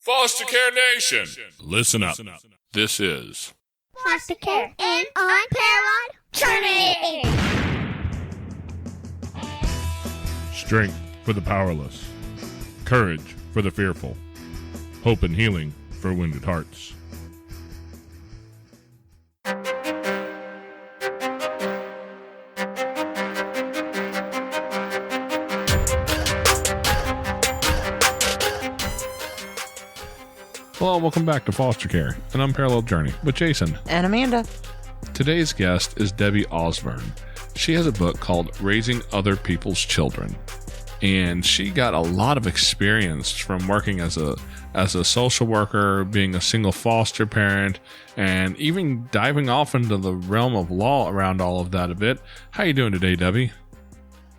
Foster Care Nation, listen up. This is Foster Care and Unparalleled Journey. Strength for the powerless, courage for the fearful, hope and healing for wounded hearts. Hello, welcome back to Foster Care, an unparalleled journey with Jason and Amanda. Today's guest is Debbie Ausburn. She has a book called Raising Other People's Children, and she got a lot of experience from working as a social worker, being a single foster parent, and even diving off into the realm of law around all of that a bit. How you doing today, Debbie?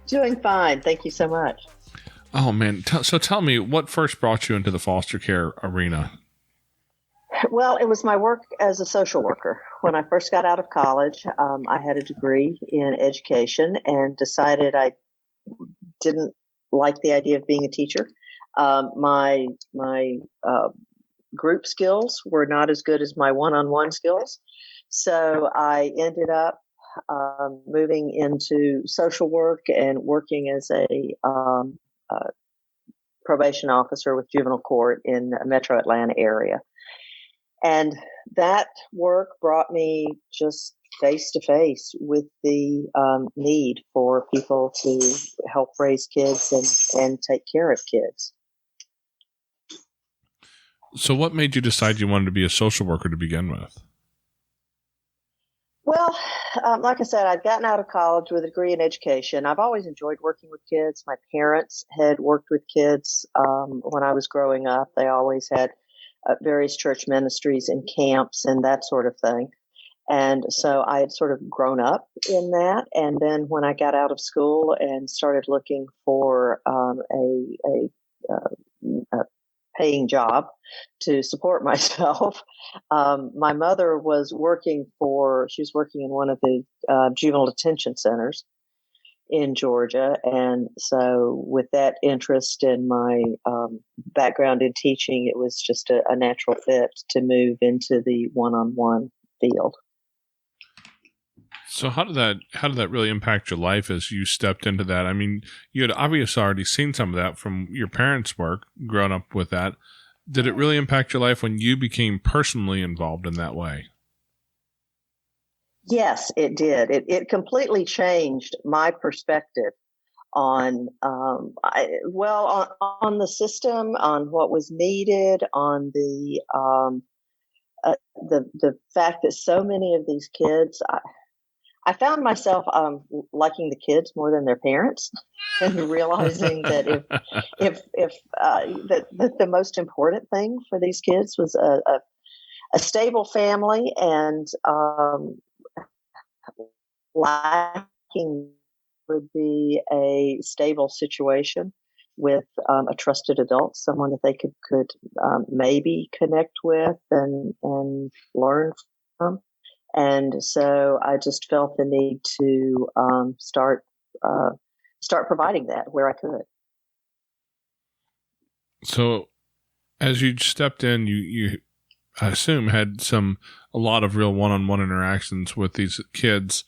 Doing fine. Thank you so much. Oh, man. So tell me, what first brought you into the foster care arena? Well, it was my work as a social worker. When I first got out of college, I had a degree in education and decided I didn't like the idea of being a teacher. My group skills were not as good as my one-on-one skills. So I ended up moving into social work and working as a probation officer with juvenile court in the metro Atlanta area. And that work brought me just face to face with the need for people to help raise kids and take care of kids. So what made you decide you wanted to be a social worker to begin with? Well, like I said, I'd gotten out of college with a degree in education. I've always enjoyed working with kids. My parents had worked with kids when I was growing up. They always had various church ministries and camps and that sort of thing. And so I had sort of grown up in that. And then when I got out of school and started looking for a paying job to support myself, my mother was working in one of the juvenile detention centers in Georgia. And so with that interest in my background in teaching, it was just a natural fit to move into the one-on-one field. So how did that really impact your life as you stepped into that? I mean, you had obviously already seen some of that from your parents' work, grown up with that. Did it really impact your life when you became personally involved in that way? Yes, it did. It completely changed my perspective on on the system, on what was needed, on the fact that so mmany of these kids. I found myself liking the kids more than their parents, and realizing that if the most important thing for these kids was a stable family, and lacking would be a stable situation with a trusted adult, someone that they could maybe connect with and learn from. And so I just felt the need to start providing that where I could. So as you stepped in, you I assume had a lot of real one-on-one interactions with these kids.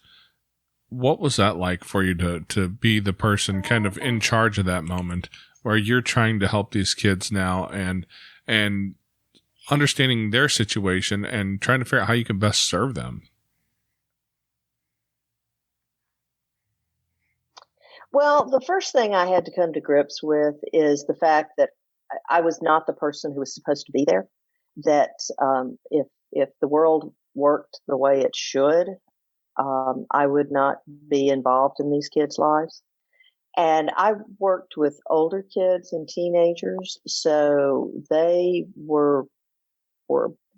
What was that like for you to be the person kind of in charge of that moment where you're trying to help these kids now and understanding their situation and trying to figure out how you can best serve them? Well, the first thing I had to come to grips with is the fact that I was not the person who was supposed to be there, that if the world worked the way it should, I would not be involved in these kids' lives. And I worked with older kids and teenagers, so they were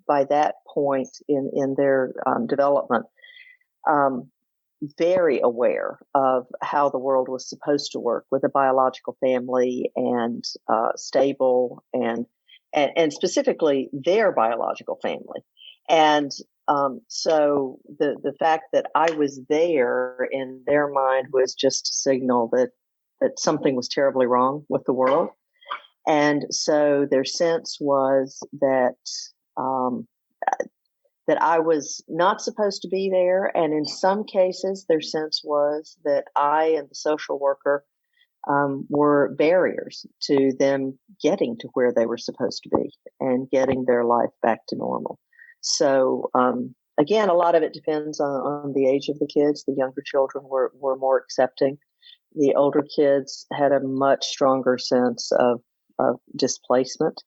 by that point in their development very aware of how the world was supposed to work with a biological family and stable and specifically their biological family. And so the fact that I was there in their mind was just a signal that something was terribly wrong with the world. And so their sense was that um, that I was not supposed to be there. And in some cases, their sense was that I and the social worker were barriers to them getting to where they were supposed to be and getting their life back to normal. So, again, a lot of it depends on the age of the kids. The younger children were more accepting. The older kids had a much stronger sense of displacement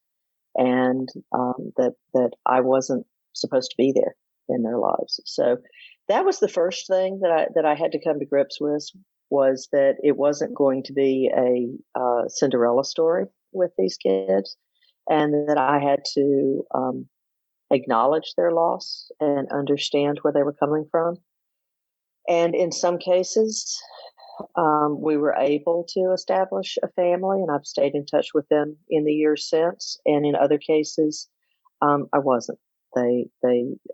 and that I wasn't supposed to be there in their lives. So that was the first thing that I had to come to grips with, was that it wasn't going to be a Cinderella story with these kids, and that I had to acknowledge their loss and understand where they were coming from. And in some cases, we were able to establish a family, and I've stayed in touch with them in the years since. And in other cases, I wasn't. They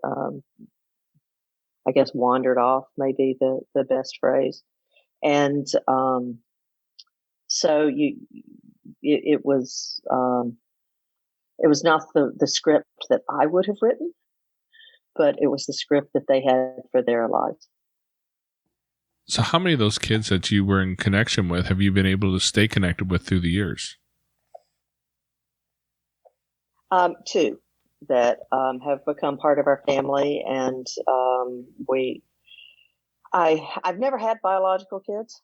I guess, wandered off, maybe the best phrase. And so it was not the script that I would have written, but it was the script that they had for their lives. So how many of those kids that you were in connection with have you been able to stay connected with through the years? Two that have become part of our family, and I've never had biological kids,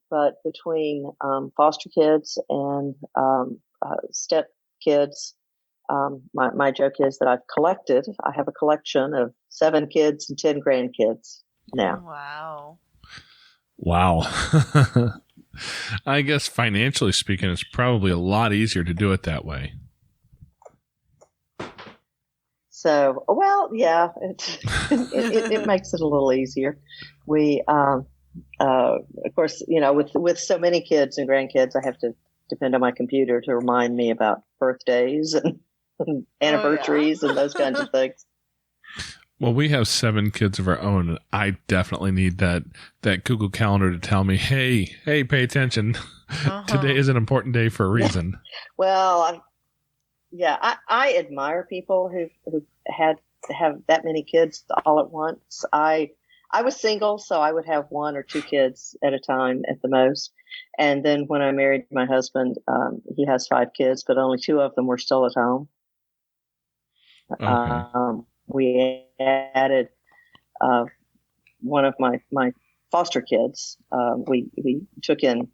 but between foster kids and step kids, my joke is that I have a collection of 7 kids and 10 grandkids now. Wow. I guess financially speaking, it's probably a lot easier to do it that way. So, well, yeah, it makes it a little easier. We, of course, with so many kids and grandkids, I have to depend on my computer to remind me about birthdays and anniversaries and those kinds of things. Well, we have 7 kids of our own, and I definitely need that Google Calendar to tell me, hey, pay attention. Today is an important day for a reason. Well, I admire people who have that many kids all at once. I was single, so I would have 1 or 2 kids at a time at the most. And then when I married my husband, he has 5 kids, but only 2 of them were still at home. Okay. We added one of my foster kids. We took in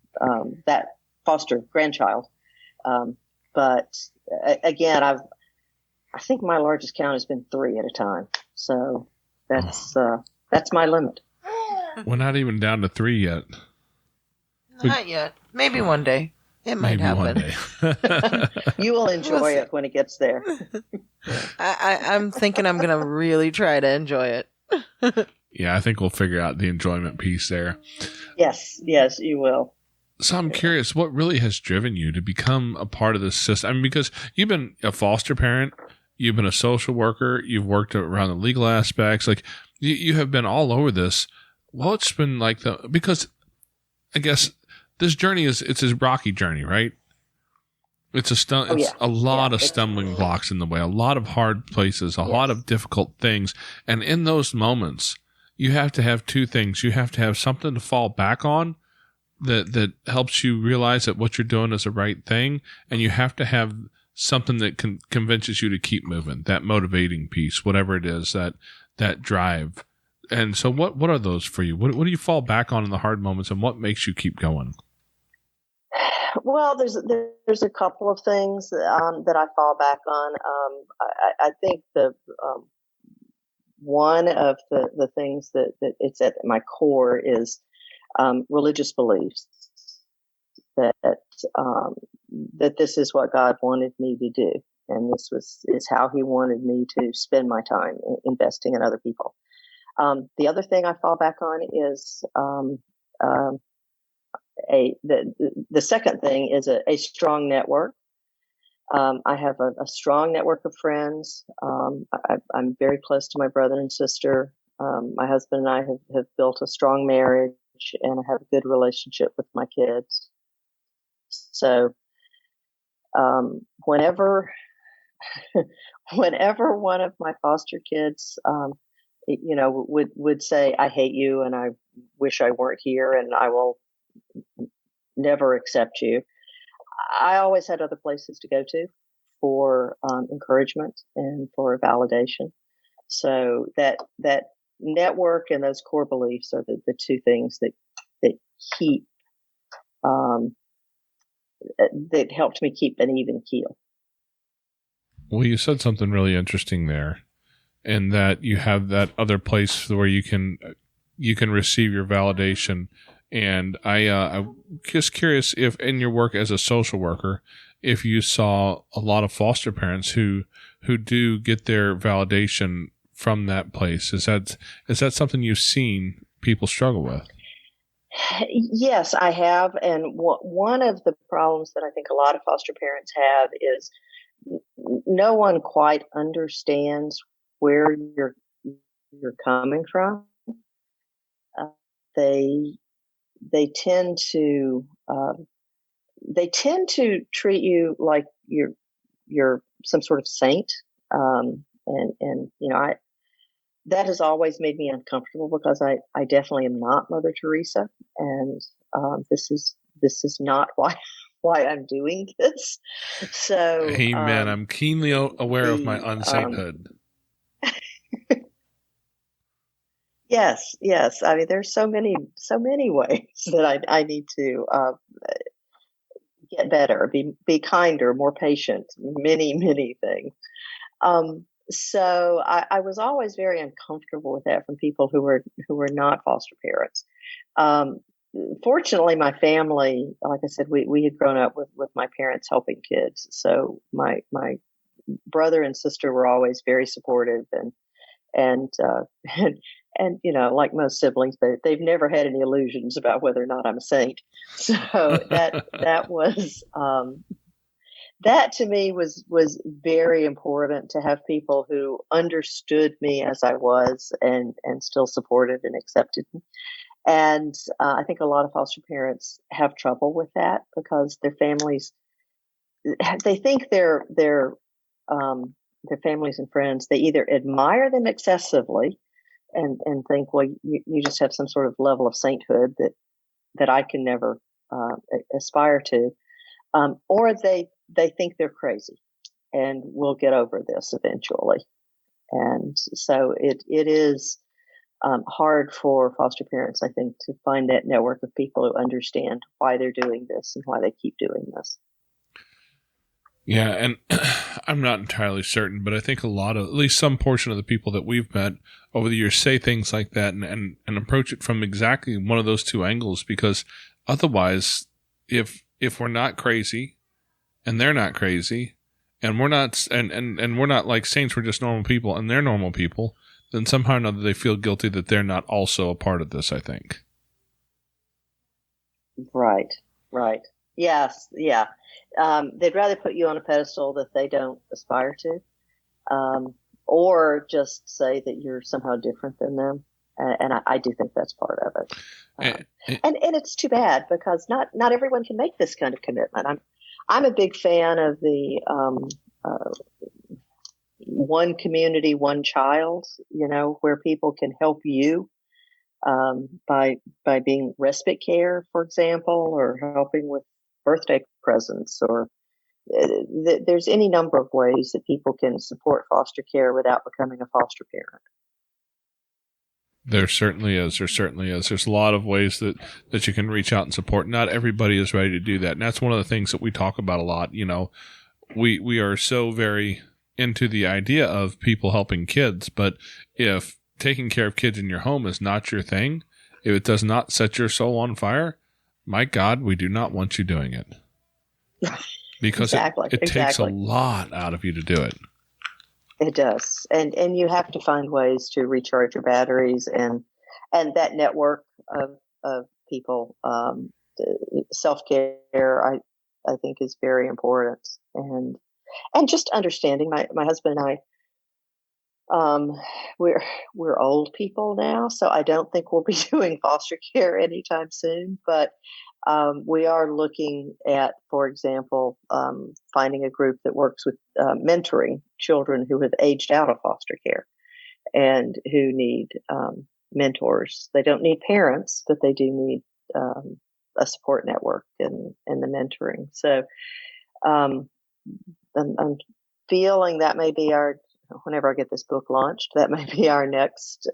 that foster grandchild. But again, I think my largest count has been 3 at a time. So that's my limit. We're not even down to 3 yet. Not yet. Maybe one day. It might happen. One day. You will enjoy it when it gets there. I'm thinking I'm going to really try to enjoy it. Yeah, I think we'll figure out the enjoyment piece there. Yes, you will. So I'm curious, what really has driven you to become a part of this system? I mean, because you've been a foster parent, you've been a social worker, you've worked around the legal aspects, like you have been all over this. What's been like because I guess this journey it's a rocky journey, right? It's a lot of stumbling blocks in the way, a lot of hard places, a lot of difficult things. And in those moments, you have to have 2 things. You have to have something to fall back on that helps you realize that what you're doing is the right thing. And you have to have something that convinces you to keep moving, that motivating piece, whatever it is, that drive. And so what are those for you? What do you fall back on in the hard moments, and what makes you keep going? Well, there's a couple of things that I fall back on. I think the one of the things that it's at my core is religious beliefs, that this is what God wanted me to do, and this is how He wanted me to spend my time investing in other people. The other thing I fall back on is the second thing is a strong network. I have a strong network of friends. I'm very close to my brother and sister. My husband and I have built a strong marriage, and I have a good relationship with my kids. So Whenever whenever one of my foster kids, would say, "I hate you and I wish I weren't here and I will never accept you," I always had other places to go to for encouragement and for validation. So that network and those core beliefs are the two things that keep um, that helped me keep an even keel. Well, you said something really interesting there, and that you have that other place where you can receive your validation. And I'm just curious if in your work as a social worker, if you saw a lot of foster parents who do get their validation from that place. Is that something you've seen people struggle with? Yes, I have. And one of the problems that I think a lot of foster parents have is no one quite understands where you're coming from. They tend to treat you like you're some sort of saint, and that has always made me uncomfortable because I definitely am not Mother Teresa, and this is not why I'm doing this. So, amen. I'm keenly aware of my unsainthood. Yes. I mean, there's so many ways that I need to get better, be kinder, more patient, many things. So I was always very uncomfortable with that from people who were not foster parents. Fortunately, my family, like I said, we had grown up with my parents helping kids. So my brother and sister were always very supportive and and like most siblings, they've never had any illusions about whether or not I'm a saint. So that was that to me was very important, to have people who understood me as I was and still supported and accepted me. And I think a lot of foster parents have trouble with that because their families, they think their families and friends, they either admire them excessively and think, well, you just have some sort of level of sainthood that I can never aspire to, or they think they're crazy and we'll get over this eventually. And so it is hard for foster parents, I think, to find that network of people who understand why they're doing this and why they keep doing this. Yeah, and I'm not entirely certain, but I think a lot of, at least some portion of the people that we've met over the years say things like that and approach it from exactly one of those two angles, because otherwise, if we're not crazy and they're not crazy and we're not, and we're not like saints, we're just normal people and they're normal people, then somehow or another they feel guilty that they're not also a part of this, I think. Right. Yes, yeah. They'd rather put you on a pedestal that they don't aspire to, or just say that you're somehow different than them. And I do think that's part of it. And it's too bad because not everyone can make this kind of commitment. I'm a big fan of the one community, one child, where people can help you by being respite care, for example, or helping with birthday presents, or there's any number of ways that people can support foster care without becoming a foster parent. There certainly is. There's a lot of ways that you can reach out and support. Not everybody is ready to do that. And that's one of the things that we talk about a lot. We are so very into the idea of people helping kids, but if taking care of kids in your home is not your thing, if it does not set your soul on fire, my God, we do not want you doing it. Because it takes a lot out of you to do it. It does. And you have to find ways to recharge your batteries, and that network of people, self-care, I think is very important. And just understanding my husband and I, we're old people now, so I don't think we'll be doing foster care anytime soon, but We are looking at, for example, finding a group that works with mentoring children who have aged out of foster care and who need mentors. They don't need parents, but they do need a support network and the mentoring. So I'm feeling that may be whenever I get this book launched, that may be our next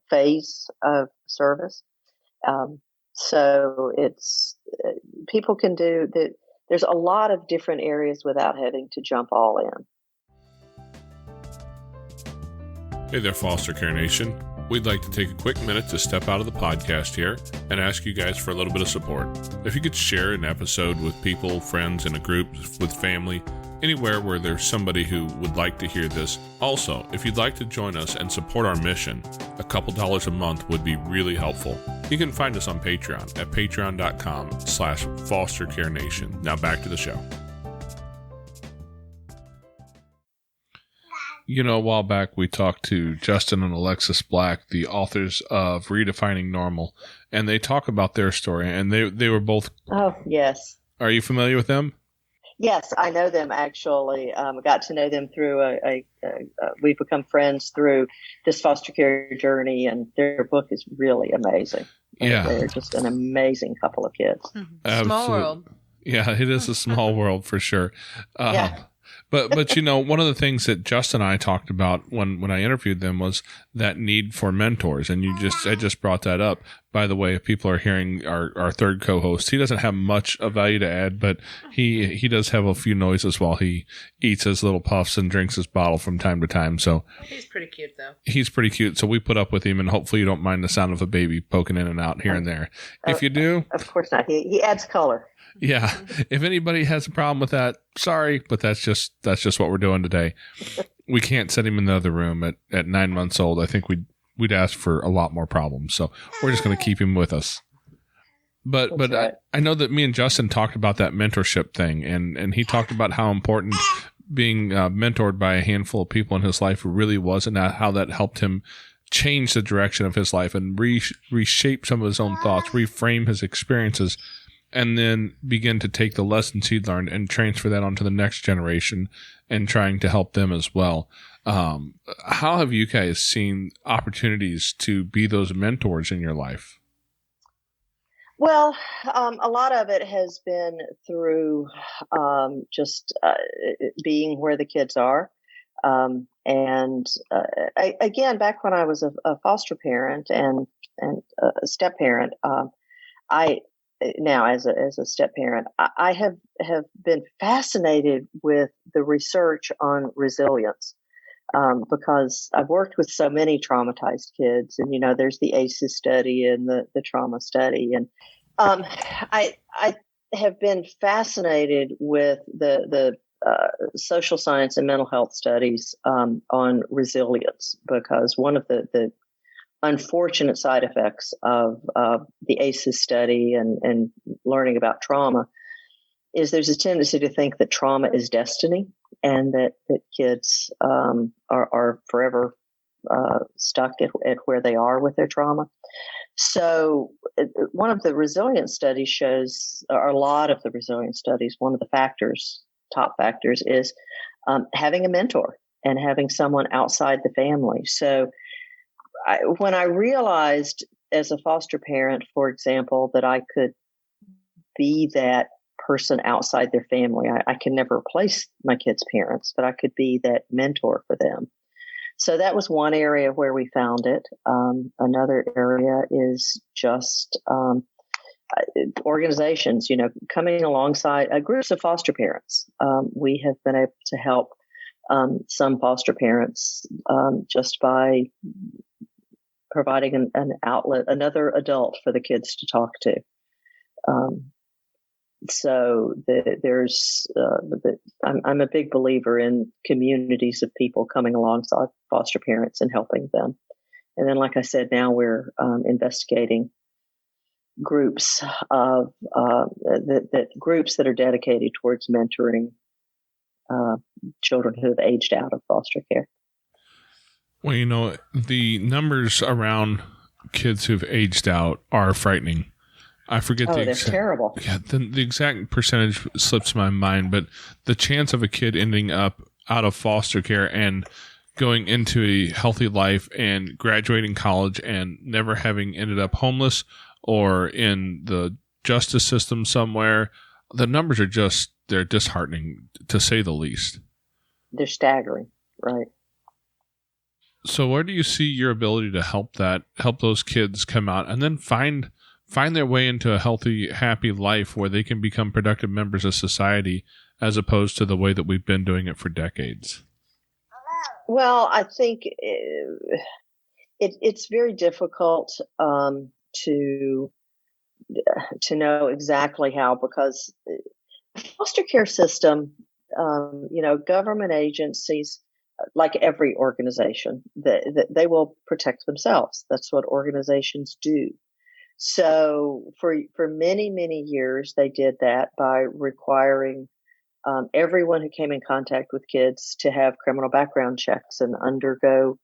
phase of service. So it's people can do that. There's a lot of different areas without having to jump all in. Hey there, Foster Care Nation. We'd like to take a quick minute to step out of the podcast here and ask you guys for a little bit of support. If you could share an episode with people, friends, in a group, with family, anywhere where there's somebody who would like to hear this. Also, if you'd like to join us and support our mission, a couple dollars a month would be really helpful. You can find us on Patreon at patreon.com/fostercarenation. Now back to the show. You know, a while back we talked to Justin and Alexis Black, the authors of Redefining Normal, and they talk about their story, and they were both... Oh, yes. Are you familiar with them? Yes, I know them, actually. I got to know them through we've become friends through this foster care journey, and their book is really amazing. Yeah. They're just an amazing couple of kids. Mm-hmm. Small world. Yeah, it is a small world for sure. Yeah. But you know, one of the things that Justin and I talked about when I interviewed them was that need for mentors, and I just brought that up. By the way, if people are hearing our third co-host, he doesn't have much of value to add, but he does have a few noises while he eats his little puffs and drinks his bottle from time to time. So He's pretty cute, though. He's pretty cute, so we put up with him, and hopefully you don't mind the sound of a baby poking in and out here and there. If you do, of course not. He adds color. Yeah. If anybody has a problem with that, sorry, but that's just what we're doing today. We can't send him in the other room at 9 months old. I think we'd ask for a lot more problems. So we're just going to keep him with us. But right. I know that me and Justin talked about that mentorship thing, and he talked about how important being mentored by a handful of people in his life really was, and how that helped him change the direction of his life and reshape some of his own thoughts, reframe his experiences, and then begin to take the lessons he learned and transfer that onto the next generation and trying to help them as well. How have you guys seen opportunities to be those mentors in your life? Well, a lot of it has been through just being where the kids are. Again, back when I was a foster parent and a step parent, now as a step parent, I have been fascinated with the research on resilience, because I've worked with so many traumatized kids, and there's the ACEs study and the trauma study, and I have been fascinated with the social science and mental health studies on resilience, because one of the unfortunate side effects of the ACEs study and learning about trauma is there's a tendency to think that trauma is destiny, and that kids are forever stuck at where they are with their trauma. So one of the resilience studies shows, or a lot of the resilience studies, one of the top factors is having a mentor and having someone outside the family. So when I realized as a foster parent, for example, that I could be that person outside their family, I can never replace my kids' parents, but I could be that mentor for them. So that was one area where we found it. Another area is just organizations, coming alongside groups of foster parents. We have been able to help some foster parents just by providing an outlet, another adult for the kids to talk to. I'm a big believer in communities of people coming alongside foster parents and helping them. And then, like I said, now we're investigating groups of groups that are dedicated towards mentoring children who have aged out of foster care. Well, the numbers around kids who've aged out are frightening. I forget Oh, the they're exact. terrible. Yeah, the exact percentage slips my mind, but the chance of a kid ending up out of foster care and going into a healthy life and graduating college and never having ended up homeless or in the justice system somewhere, the numbers are they're disheartening, to say the least. They're staggering, right? So where do you see your ability to help those kids come out and then find their way into a healthy, happy life where they can become productive members of society, as opposed to the way that we've been doing it for decades? Well, I think it's very difficult to know exactly how, because the foster care system, government agencies, like every organization, they will protect themselves. That's what organizations do. So for many, many years, they did that by requiring everyone who came in contact with kids to have criminal background checks and undergo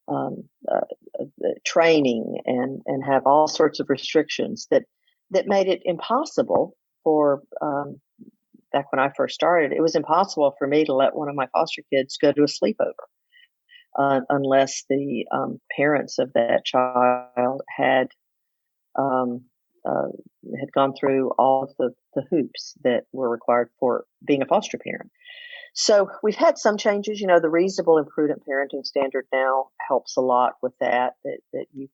um, uh, training and have all sorts of restrictions that made it impossible for back when I first started, it was impossible for me to let one of my foster kids go to a sleepover unless the parents of that child um, had gone through all of the hoops that were required for being a foster parent. So we've had some changes. The reasonable and prudent parenting standard now helps a lot with that you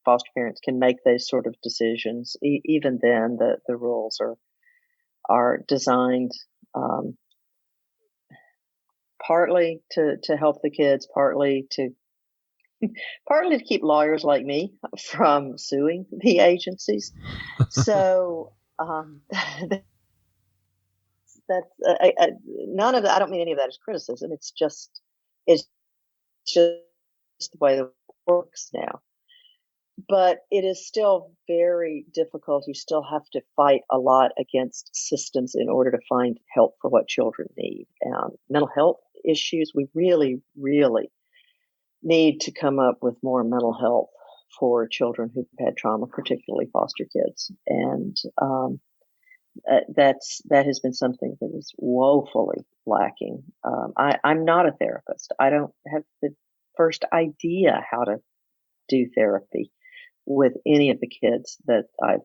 foster parents can make those sort of decisions. Even then, the rules are designed partly to help the kids, partly to keep lawyers like me from suing the agencies. So that's none of that. I don't mean any of that as criticism. It's just the way it works now. But it is still very difficult. You still have to fight a lot against systems in order to find help for what children need. Mental health issues, we really, really need to come up with more mental health for children who've had trauma, particularly foster kids. And that has been something that is woefully lacking. I'm not a therapist. I don't have the first idea how to do therapy with any of the kids that I've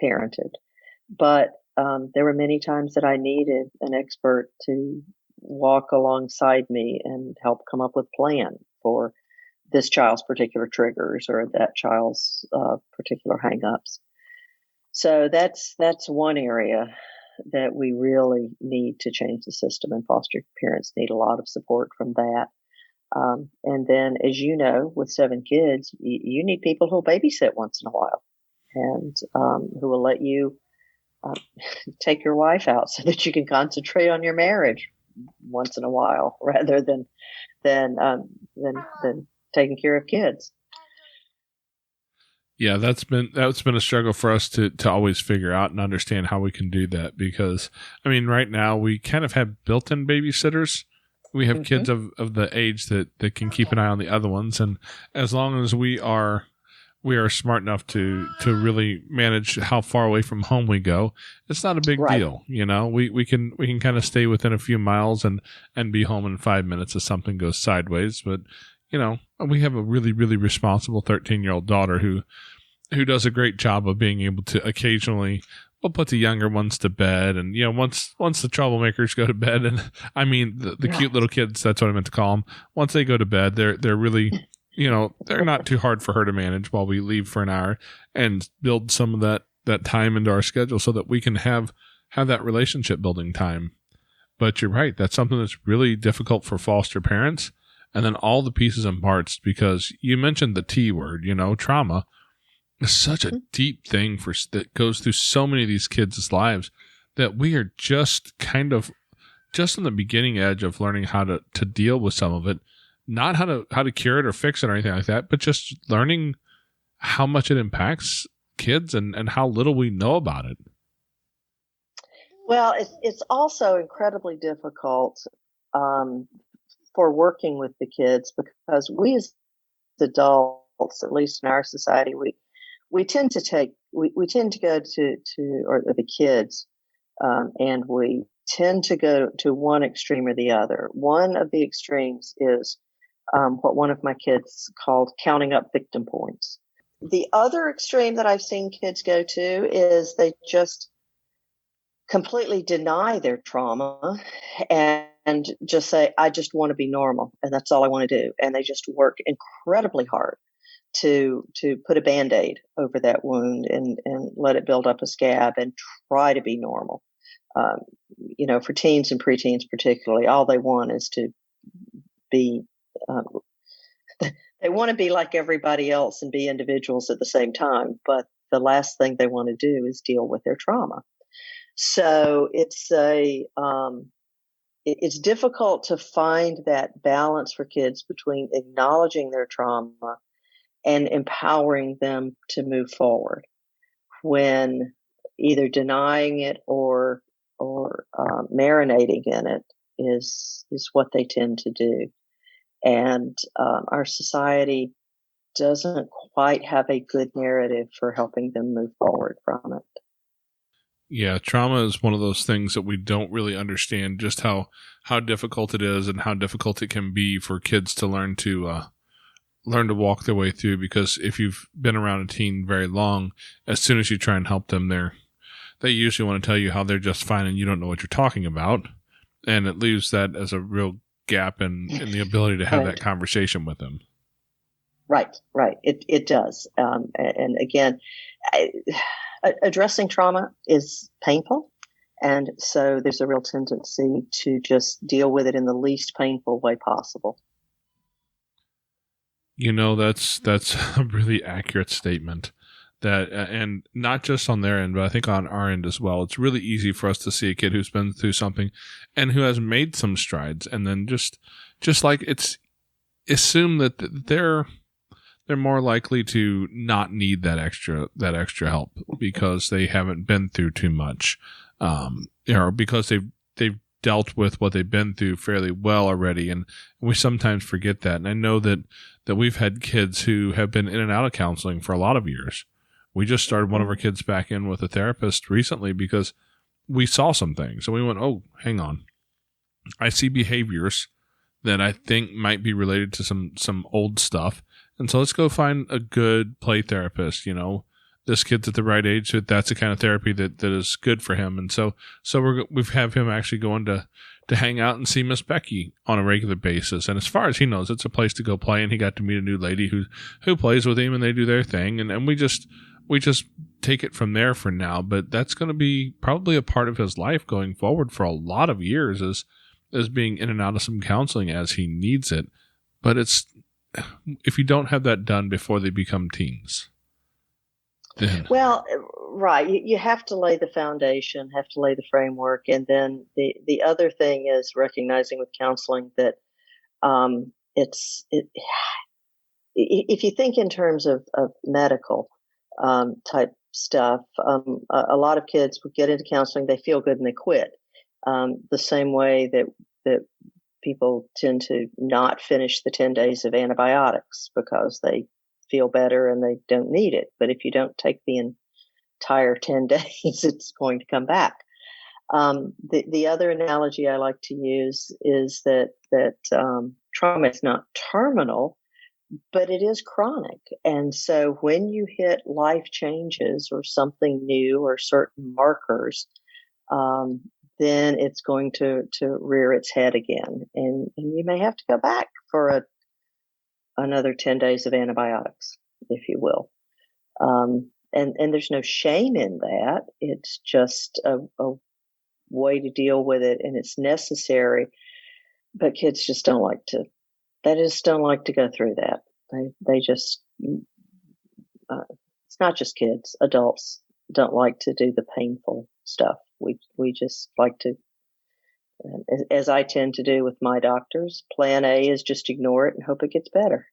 parented. But there were many times that I needed an expert to walk alongside me and help come up with a plan for this child's particular triggers or that child's particular hangups. So that's one area that we really need to change the system, and foster parents need a lot of support from that. And then, as you know, with 7 kids, you need people who'll babysit once in a while and who will let you take your wife out so that you can concentrate on your marriage once in a while rather than taking care of kids. Yeah, that's been a struggle for us to always figure out and understand how we can do that, because I mean, right now we kind of have built-in babysitters. We have kids of the age that can keep an eye on the other ones, and as long as we are smart enough to really manage how far away from home we go, it's not a big deal. We can kind of stay within a few miles and be home in 5 minutes if something goes sideways. But we have a really, really responsible 13-year-old daughter who does a great job of being able to occasionally, we'll put the younger ones to bed. And, once the troublemakers go to bed, and I mean, the cute little kids, that's what I meant to call them. Once they go to bed, they're really, they're not too hard for her to manage while we leave for an hour and build some of that time into our schedule so that we can have that relationship building time. But you're right. That's something that's really difficult for foster parents. And then all the pieces and parts, because you mentioned the T word, trauma is such a deep thing that goes through so many of these kids' lives that we are just kind of just on the beginning edge of learning how to deal with some of it, not how to cure it or fix it or anything like that, but just learning how much it impacts kids and how little we know about it. Well, it's also incredibly difficult for working with the kids, because we as adults, at least in our society, we tend to go to or the kids, and we tend to go to one extreme or the other. One of the extremes is what one of my kids called counting up victim points. The other extreme that I've seen kids go to is they just completely deny their trauma and just say, I just want to be normal, and that's all I want to do. And they just work incredibly hard to put a Band-Aid over that wound and let it build up a scab and try to be normal. For teens and preteens particularly, all they want is to be they want to be like everybody else and be individuals at the same time, but the last thing they want to do is deal with their trauma. So it's it's difficult to find that balance for kids between acknowledging their trauma and empowering them to move forward, when either denying it or marinating in it is what they tend to do. And our society doesn't quite have a good narrative for helping them move forward from it. Yeah, trauma is one of those things that we don't really understand just how difficult it is and how difficult it can be for kids to learn to walk their way through. Because if you've been around a teen very long, as soon as you try and help them, they usually want to tell you how they're just fine and you don't know what you're talking about, and it leaves that as a real gap in the ability to have that conversation with them. Right. It does. And again, addressing trauma is painful. And so there's a real tendency to just deal with it in the least painful way possible. That's a really accurate statement. That and not just on their end, but I think on our end as well. It's really easy for us to see a kid who's been through something and who has made some strides, and then just like it's assume that they're more likely to not need that extra help because they haven't been through too much, or because they've dealt with what they've been through fairly well already, and we sometimes forget that. And I know that we've had kids who have been in and out of counseling for a lot of years. We just started one of our kids back in with a therapist recently because we saw some things and we went, oh, hang on. I see behaviors that I think might be related to some old stuff. And so let's go find a good play therapist. This kid's at the right age. So that's the kind of therapy that is good for him. And so we've have him actually going to hang out and see Miss Becky on a regular basis. And as far as he knows, it's a place to go play. And he got to meet a new lady who plays with him, and they do their thing. And we just take it from there for now. But that's going to be probably a part of his life going forward for a lot of years, as being in and out of some counseling as he needs it. But if you don't have that done before they become teens. Well, right. You have to lay the foundation, have to lay the framework. And then the other thing is recognizing with counseling that if you think in terms of medical type stuff, a lot of kids would get into counseling, they feel good and they quit. The same way that people tend to not finish the 10 days of antibiotics because they feel better and they don't need it. But if you don't take the entire 10 days, it's going to come back. The other analogy I like to use is that trauma is not terminal, but it is chronic. And so when you hit life changes or something new or certain markers, then it's going to rear its head again. And you may have to go back for another 10 days of antibiotics, if you will. And there's no shame in that. It's just a way to deal with it, and it's necessary. But kids just don't like to go through that. They just, it's not just kids, adults don't like to do the painful stuff. We just like to, as I tend to do with my doctors, plan A is just ignore it and hope it gets better.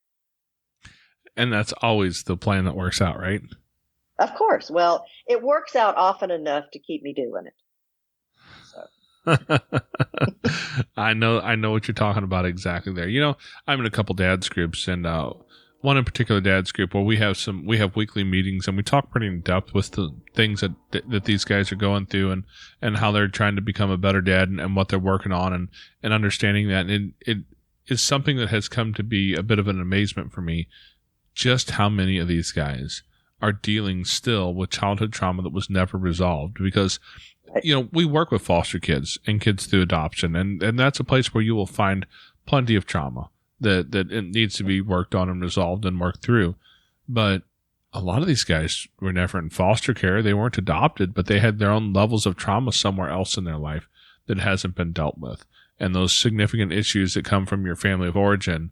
And that's always the plan that works out, right? Of course. Well, it works out often enough to keep me doing it. So. I know what you're talking about exactly there. I'm in a couple dads groups, and one in particular dad's group where we have weekly meetings, and we talk pretty in depth with the things that these guys are going through, and how they're trying to become a better dad, and what they're working on, and understanding that. And it is something that has come to be a bit of an amazement for me, just how many of these guys are dealing still with childhood trauma that was never resolved. Because, we work with foster kids and kids through adoption, and that's a place where you will find plenty of trauma that it needs to be worked on and resolved and worked through. But a lot of these guys were never in foster care. They weren't adopted, but they had their own levels of trauma somewhere else in their life that hasn't been dealt with. And those significant issues that come from your family of origin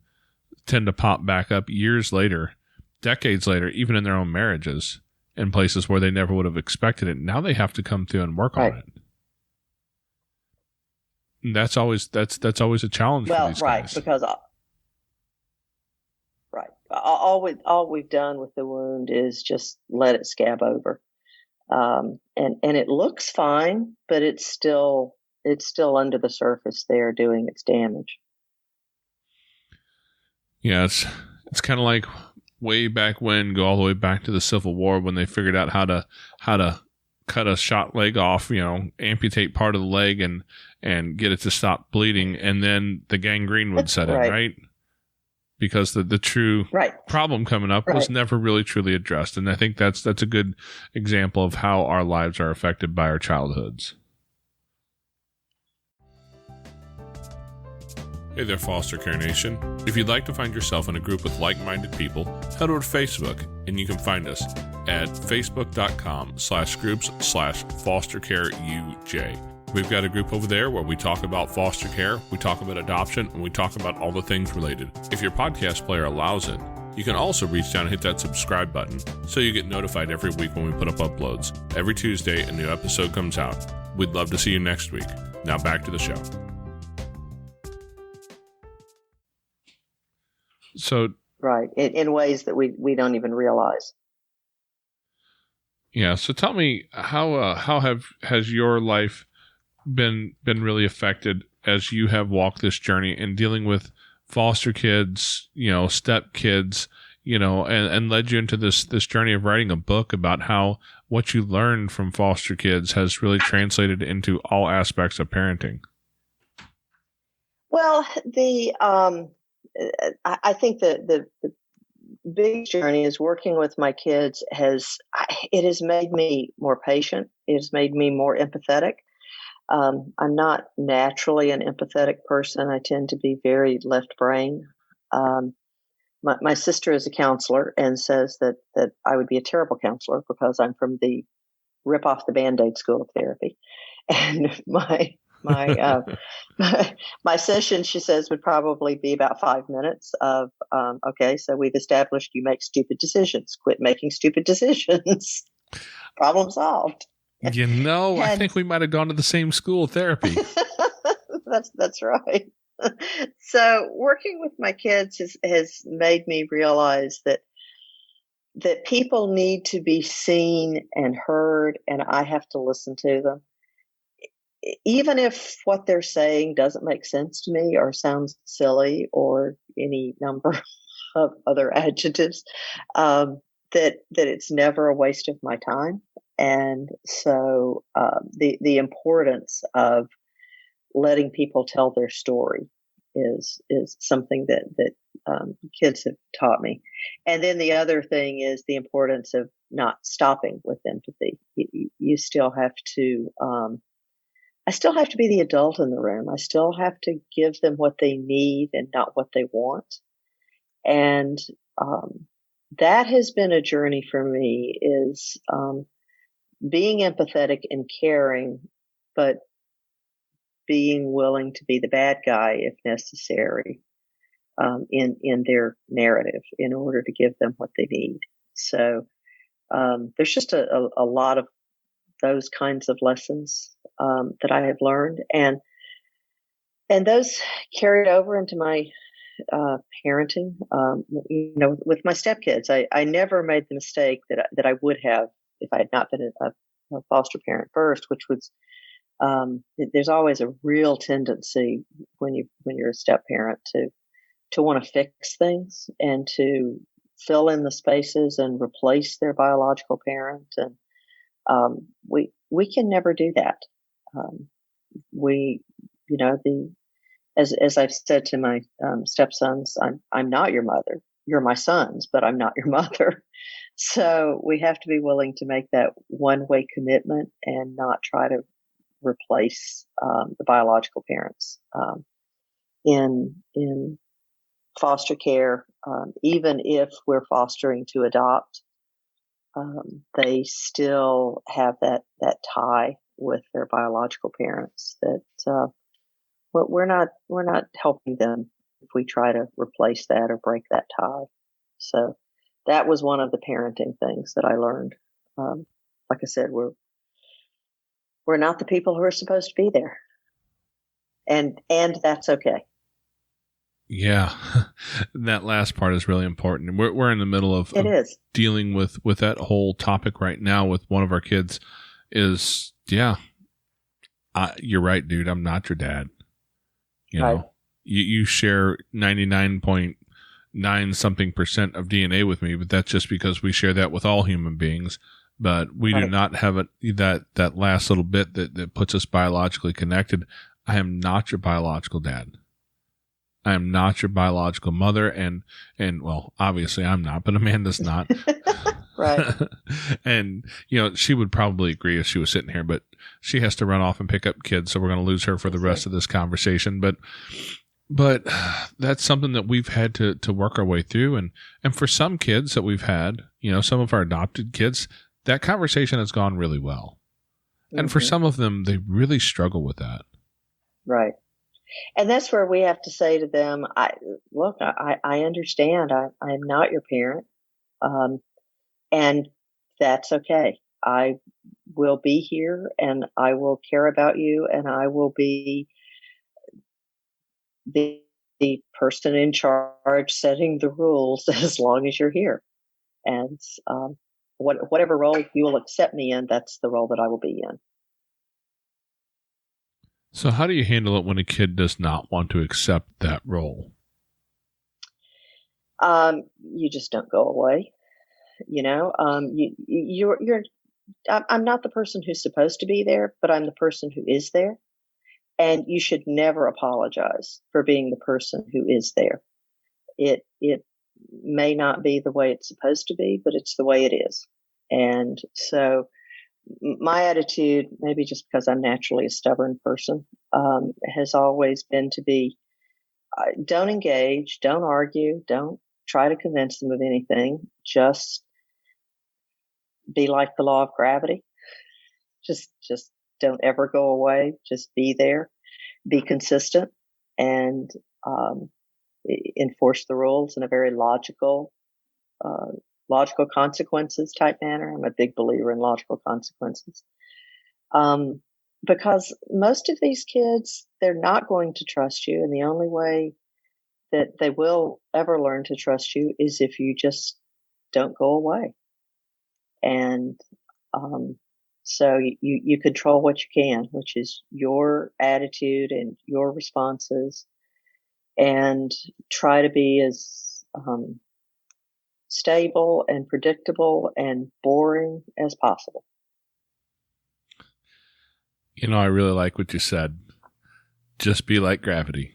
tend to pop back up years later, decades later, even in their own marriages, in places where they never would have expected it. Now they have to come through and work on it. And that's always a challenge for these guys. Because all we've done with the wound is just let it scab over, and it looks fine, but it's still under the surface there doing its damage. Yeah, it's kind of like way back when, go all the way back to the Civil War, when they figured out how to cut a shot leg off, amputate part of the leg and get it to stop bleeding, and then the gangrene would set in, right? Because the true problem coming up was never really truly addressed. And I think that's a good example of how our lives are affected by our childhoods. Hey there, Foster Care Nation. If you'd like to find yourself in a group with like-minded people, head over to Facebook, and you can find us at facebook.com/groups/fostercareuj. We've got a group over there where we talk about foster care, we talk about adoption, and we talk about all the things related. If your podcast player allows it, you can also reach down and hit that subscribe button so you get notified every week when we put up uploads. Every Tuesday, a new episode comes out. We'd love to see you next week. Now back to the show. So, in ways that we don't even realize. Yeah. So tell me, how has your life been really affected as you have walked this journey in dealing with foster kids, step kids, and led you into this journey of writing a book about how what you learned from foster kids has really translated into all aspects of parenting? Well, I think the big journey is working with my kids has made me more patient. It has made me more empathetic. I'm not naturally an empathetic person. I tend to be very left brain. My sister is a counselor and says that I would be a terrible counselor because I'm from the rip off the Band-Aid school of therapy. And my session, she says, would probably be about 5 minutes of, okay, so we've established you make stupid decisions. Quit making stupid decisions. Problem solved. I think we might have gone to the same school of therapy. That's right. So working with my kids has made me realize that people need to be seen and heard, and I have to listen to them. Even if what they're saying doesn't make sense to me or sounds silly or any number of other adjectives, that it's never a waste of my time. And so the importance of letting people tell their story is something that kids have taught me. And then the other thing is the importance of not stopping with empathy. You still have to, I still have to be the adult in the room. I still have to give them what they need and not what they want. And that has been a journey for me, is being empathetic and caring, but being willing to be the bad guy if necessary in their narrative in order to give them what they need. So there's just a lot of those kinds of lessons that I have learned, and those carried over into my parenting. With my stepkids, I never made the mistake that I would have if I had not been a foster parent first, which was there's always a real tendency when you're a step parent to want to fix things and to fill in the spaces and replace their biological parent. And we can never do that. We, you know, as I've said to my stepsons, I'm not your mother. You're my sons, but I'm not your mother. So we have to be willing to make that one-way commitment and not try to replace the biological parents in foster care. Even if we're fostering to adopt, they still have that tie with their biological parents. That we're not helping them if we try to replace that or break that tie. So that was one of the parenting things that I learned. Like I said, we're not the people who are supposed to be there, and that's okay. Yeah, that last part is really important. We're in the middle of dealing with that whole topic right now with one of our kids. Is you're right, dude. I'm not your dad. You know, you share 99.9 something percent of DNA with me, but that's just because we share that with all human beings. But we do not have that last little bit that puts us biologically connected. I am not your biological dad. I am not your biological mother, and well, obviously I'm not, but Amanda's not. Right. And, you know, she would probably agree if she was sitting here, but she has to run off and pick up kids, so we're going to lose her for the rest of this conversation. But that's something that we've had to work our way through. And for some kids that we've had, you know, some of our adopted kids, that conversation has gone really well. Mm-hmm. And for some of them, they really struggle with that. Right. And that's where we have to say to them, I understand. I'm not your parent. And that's okay. I will be here and I will care about you and I will be the person in charge setting the rules as long as you're here. And whatever role you will accept me in, that's the role that I will be in. So how do you handle it when a kid does not want to accept that role? You just don't go away. You know, I'm not the person who's supposed to be there, but I'm the person who is there. And you should never apologize for being the person who is there. It may not be the way it's supposed to be, but it's the way it is. And so my attitude, maybe just because I'm naturally a stubborn person, has always been to be, don't engage, don't argue, don't try to convince them of anything. Just be like the law of gravity. Just don't ever go away. Just be there, be consistent, and enforce the rules in a very logical consequences type manner. I'm a big believer in logical consequences. Because most of these kids, they're not going to trust you. And the only way that they will ever learn to trust you is if you just don't go away. And so you control what you can, which is your attitude and your responses, and try to be as stable and predictable and boring as possible. You know, I really like what you said. Just be like gravity.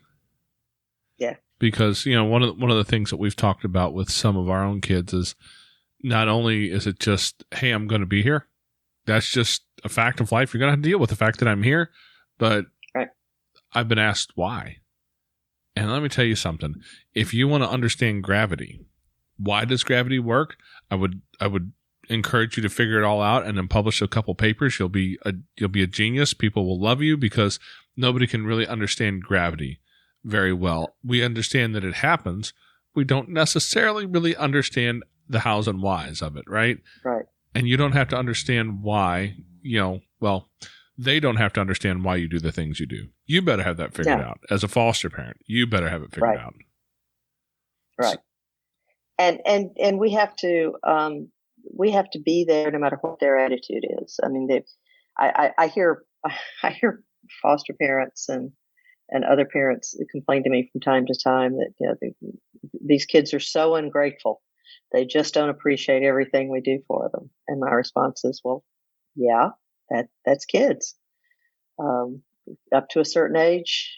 Yeah. Because, you know, one of the things that we've talked about with some of our own kids is not only is it just, hey, I'm going to be here. That's just a fact of life. You're going to have to deal with the fact that I'm here. But I've been asked why. And let me tell you something. If you want to understand gravity, why does gravity work? I would encourage you to figure it all out and then publish a couple papers. You'll be a genius. People will love you because nobody can really understand gravity very well. We understand that it happens. We don't necessarily really understand the hows and whys of it, right? Right. And you don't have to understand why, they don't have to understand why you do the things you do. You better have that figured out. As a foster parent, you better have it figured out. Right. And we have to be there no matter what their attitude is. I mean, I hear foster parents and other parents complain to me from time to time that these kids are so ungrateful They just don't appreciate everything we do for them. And my response is, well, yeah, that's kids. Up to a certain age,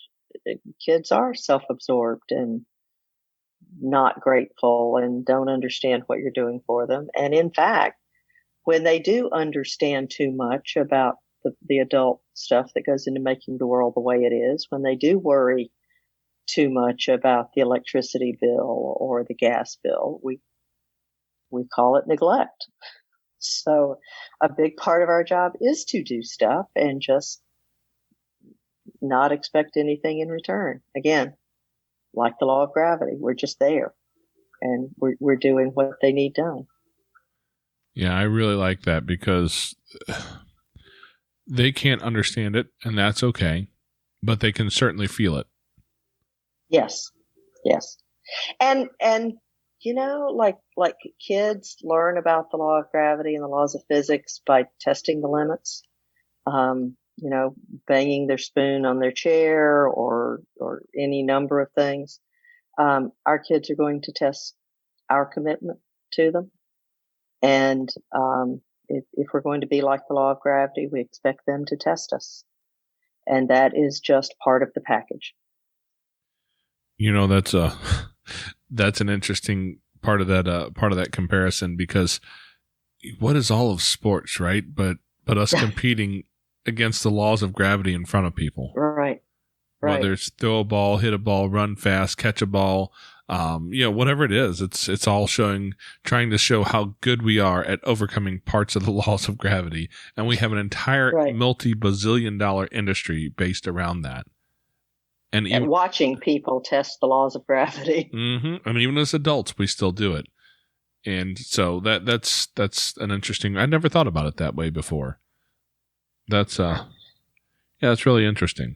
kids are self-absorbed and not grateful and don't understand what you're doing for them. And in fact, when they do understand too much about the adult stuff that goes into making the world the way it is, when they do worry too much about the electricity bill or the gas bill, we call it neglect. So a big part of our job is to do stuff and just not expect anything in return. Again, like the law of gravity, we're just there and we're doing what they need done. Yeah, I really like that because they can't understand it, and that's okay, but they can certainly feel it. Yes. And like kids learn about the law of gravity and the laws of physics by testing the limits. Banging their spoon on their chair or any number of things. Our kids are going to test our commitment to them. And if we're going to be like the law of gravity, we expect them to test us. And that is just part of the package. That's an interesting part of that comparison, because what is all of sports, right? But us competing against the laws of gravity in front of people. Right. Whether it's throw a ball, hit a ball, run fast, catch a ball, whatever it is, it's all trying to show how good we are at overcoming parts of the laws of gravity. And we have an entire multi-bazillion-dollar industry based around that. And watching people test the laws of gravity. Mm-hmm. And even as adults, we still do it. And so that's an interesting, I never thought about it that way before. That's really interesting.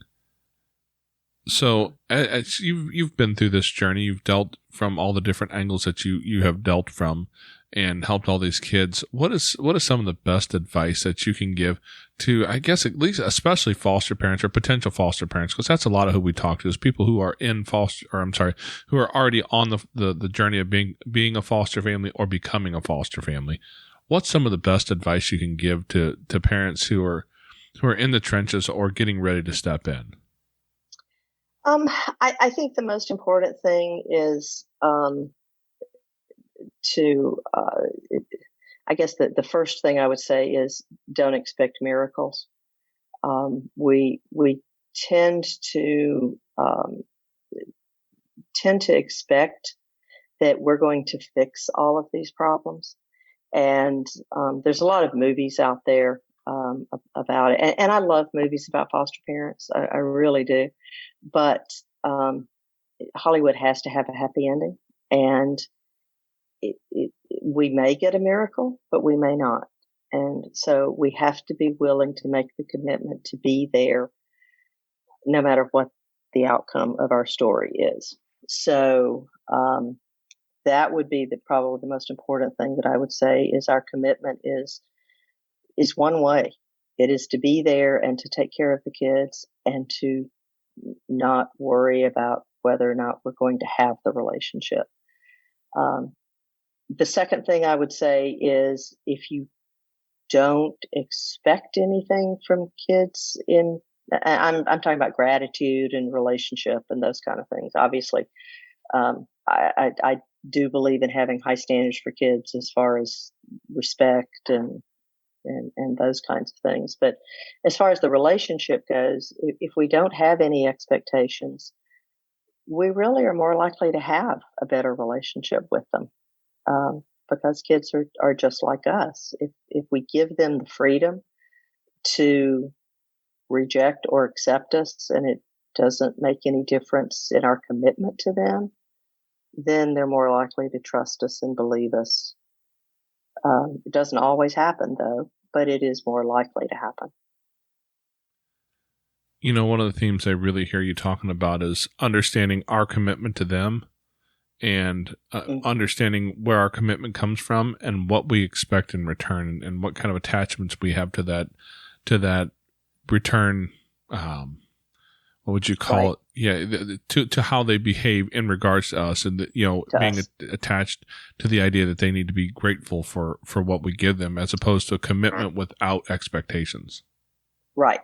So as you've been through this journey, you've dealt from all the different angles that you have dealt from and helped all these kids. What is some of the best advice that you can give to, I guess, at least especially foster parents or potential foster parents? Because that's a lot of who we talk to, is people who are who are already on the journey of being a foster family or becoming a foster family. What's some of the best advice you can give to parents who are in the trenches or getting ready to step in? I think the most important thing is I guess the first thing I would say is don't expect miracles. We tend to expect that we're going to fix all of these problems, and there's a lot of movies out there about it, and I love movies about foster parents. I really do, but Hollywood has to have a happy ending, and we may get a miracle, but we may not. And so we have to be willing to make the commitment to be there no matter what the outcome of our story is. So that would be probably the most important thing that I would say is our commitment is one way. It is to be there and to take care of the kids and to not worry about whether or not we're going to have the relationship. The second thing I would say is if you don't expect anything from kids I'm talking about gratitude and relationship and those kind of things. Obviously, I do believe in having high standards for kids as far as respect and those kinds of things. But as far as the relationship goes, if we don't have any expectations, we really are more likely to have a better relationship with them. Because kids are just like us. If we give them the freedom to reject or accept us and it doesn't make any difference in our commitment to them, then they're more likely to trust us and believe us. It doesn't always happen though, but it is more likely to happen. One of the themes I really hear you talking about is understanding our commitment to them and understanding where our commitment comes from and what we expect in return and what kind of attachments we have to that return. What would you call it? Yeah, to how they behave in regards to us, and being attached to the idea that they need to be grateful for what we give them, as opposed to a commitment without expectations. Right.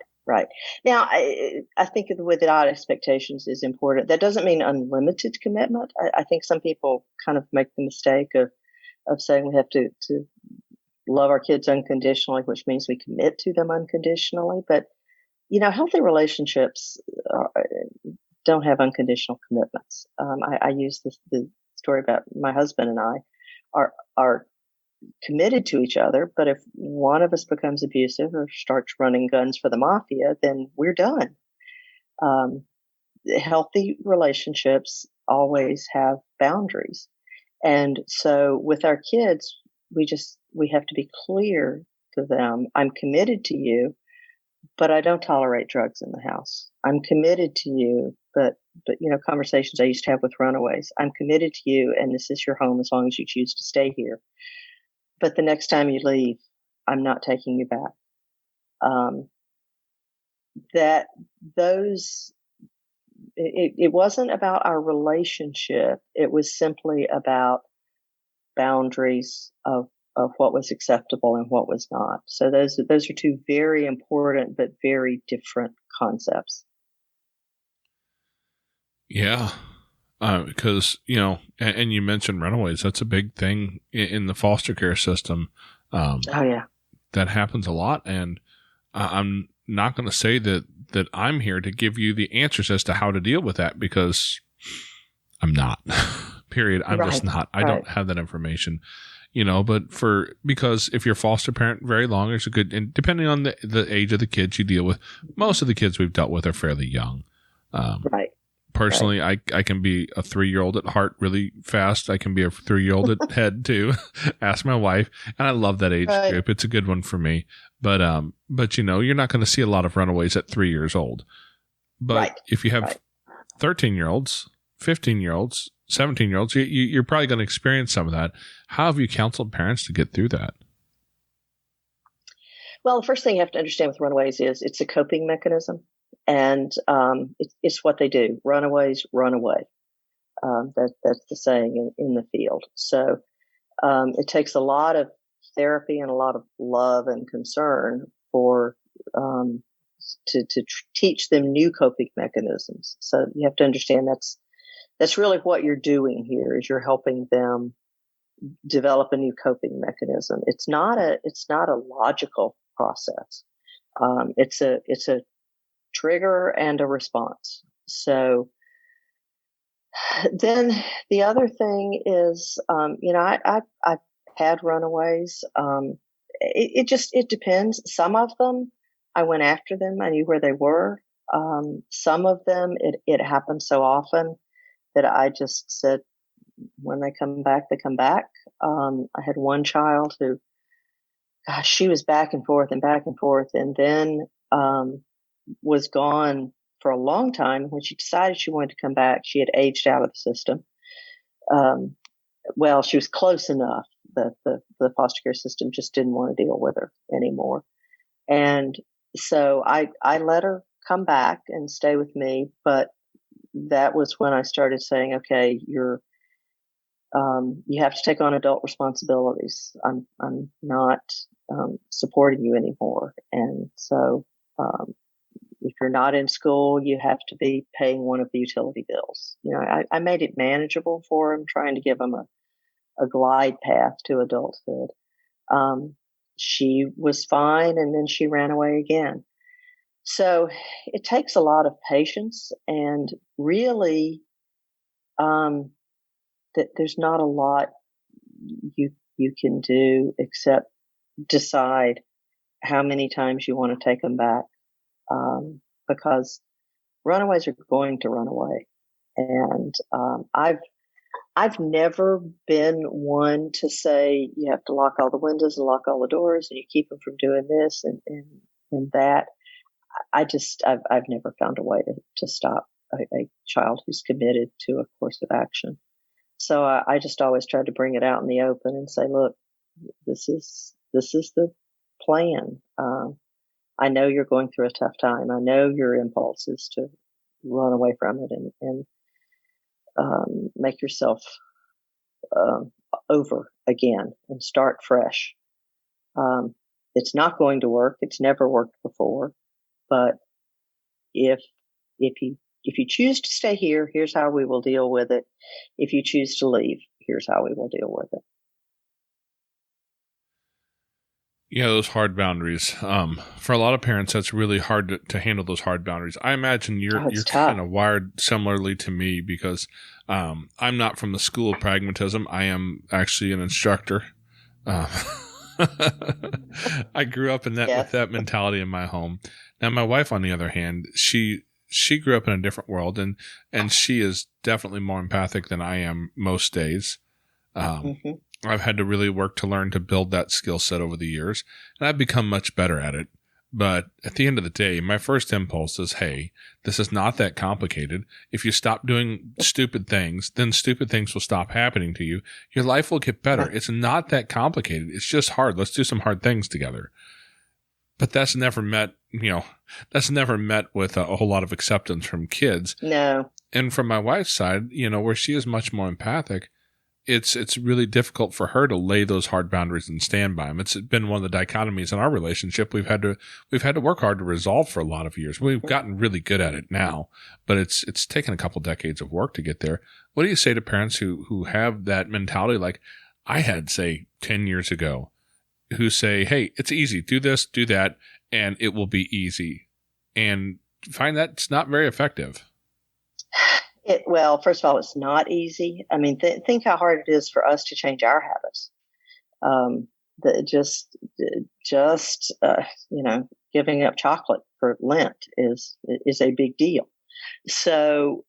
Now, I think without expectations is important. That doesn't mean unlimited commitment. I think some people kind of make the mistake of saying we have to love our kids unconditionally, which means we commit to them unconditionally. But healthy relationships don't have unconditional commitments. I use the story about my husband and I are committed to each other, but if one of us becomes abusive or starts running guns for the mafia, then we're done. Healthy relationships always have boundaries. And so with our kids, we have to be clear to them, I'm committed to you, but I don't tolerate drugs in the house. I'm committed to you, but conversations I used to have with runaways. I'm committed to you, and this is your home as long as you choose to stay here. But the next time you leave, I'm not taking you back. It wasn't about our relationship. It was simply about boundaries of what was acceptable and what was not. So those are two very important but very different concepts. Yeah. Because, and you mentioned runaways. That's a big thing in the foster care system. Oh, yeah. That happens a lot. And I'm not going to say that I'm here to give you the answers as to how to deal with that, because I'm not. Period. I'm just not. I don't have that information. But because if you're foster parent very long, it's a good, and depending on the age of the kids you deal with, most of the kids we've dealt with are fairly young. Right. Personally, I can be a 3-year-old at heart really fast. I can be a 3-year-old at head too. Ask my wife. And I love that age group. It's a good one for me. But you're not going to see a lot of runaways at 3 years old. But if you have 13-year-olds, 15-year-olds, 17-year-olds, you're probably going to experience some of that. How have you counseled parents to get through that? Well, the first thing you have to understand with runaways is it's a coping mechanism. And it's what they do. Runaways run away. That's the saying in the field. So it takes a lot of therapy and a lot of love and concern for to teach them new coping mechanisms. So you have to understand that's really what you're doing here, is you're helping them develop a new coping mechanism. It's not a logical process. It's a trigger and a response. So then the other thing is, I've had runaways. It depends. Some of them, I went after them. I knew where they were. Some of them, it happened so often that I just said, when they come back, they come back. I had one child who, gosh, she was back and forth, and then was gone for a long time. When she decided she wanted to come back, she had aged out of the system. Well, she was close enough that the foster care system just didn't want to deal with her anymore. And so I let her come back and stay with me. But that was when I started saying, okay, you have to take on adult responsibilities. I'm not supporting you anymore. And so if you're not in school, you have to be paying one of the utility bills. I made it manageable for him, trying to give him a glide path to adulthood. She was fine, and then she ran away again. So it takes a lot of patience, and really, there's not a lot you can do except decide how many times you want to take them back. Because runaways are going to run away. And I've never been one to say you have to lock all the windows and lock all the doors and you keep them from doing this and that. I've never found a way to stop a child who's committed to a course of action. So I just always tried to bring it out in the open and say, look, this is the plan. I know you're going through a tough time. I know your impulse is to run away from it and make yourself over again and start fresh. It's not going to work. It's never worked before. But if you choose to stay here, here's how we will deal with it. If you choose to leave, here's how we will deal with it. Yeah, those hard boundaries. For a lot of parents, that's really hard to handle those hard boundaries. I imagine you're kind of wired similarly to me because I'm not from the school of pragmatism. I am actually an instructor. I grew up in that with that mentality in my home. Now, my wife, on the other hand, she grew up in a different world, and she is definitely more empathic than I am most days. I've had to really work to learn to build that skill set over the years, and I've become much better at it. But at the end of the day, my first impulse is, hey, this is not that complicated. If you stop doing stupid things, then stupid things will stop happening to you. Your life will get better. It's not that complicated. It's just hard. Let's do some hard things together. But that's never met with a whole lot of acceptance from kids. No. And from my wife's side, where she is much more empathic, it's really difficult for her to lay those hard boundaries and stand by them. It's been one of the dichotomies in our relationship. We've had to work hard to resolve for a lot of years. We've gotten really good at it now, but it's taken a couple decades of work to get there. What do you say to parents who have that mentality, like I had, say, 10 years ago, who say, hey, it's easy, do this, do that, and it will be easy, and find that's not very effective? Well, first of all, it's not easy. I mean, think how hard it is for us to change our habits. Giving up chocolate for Lent is a big deal. So,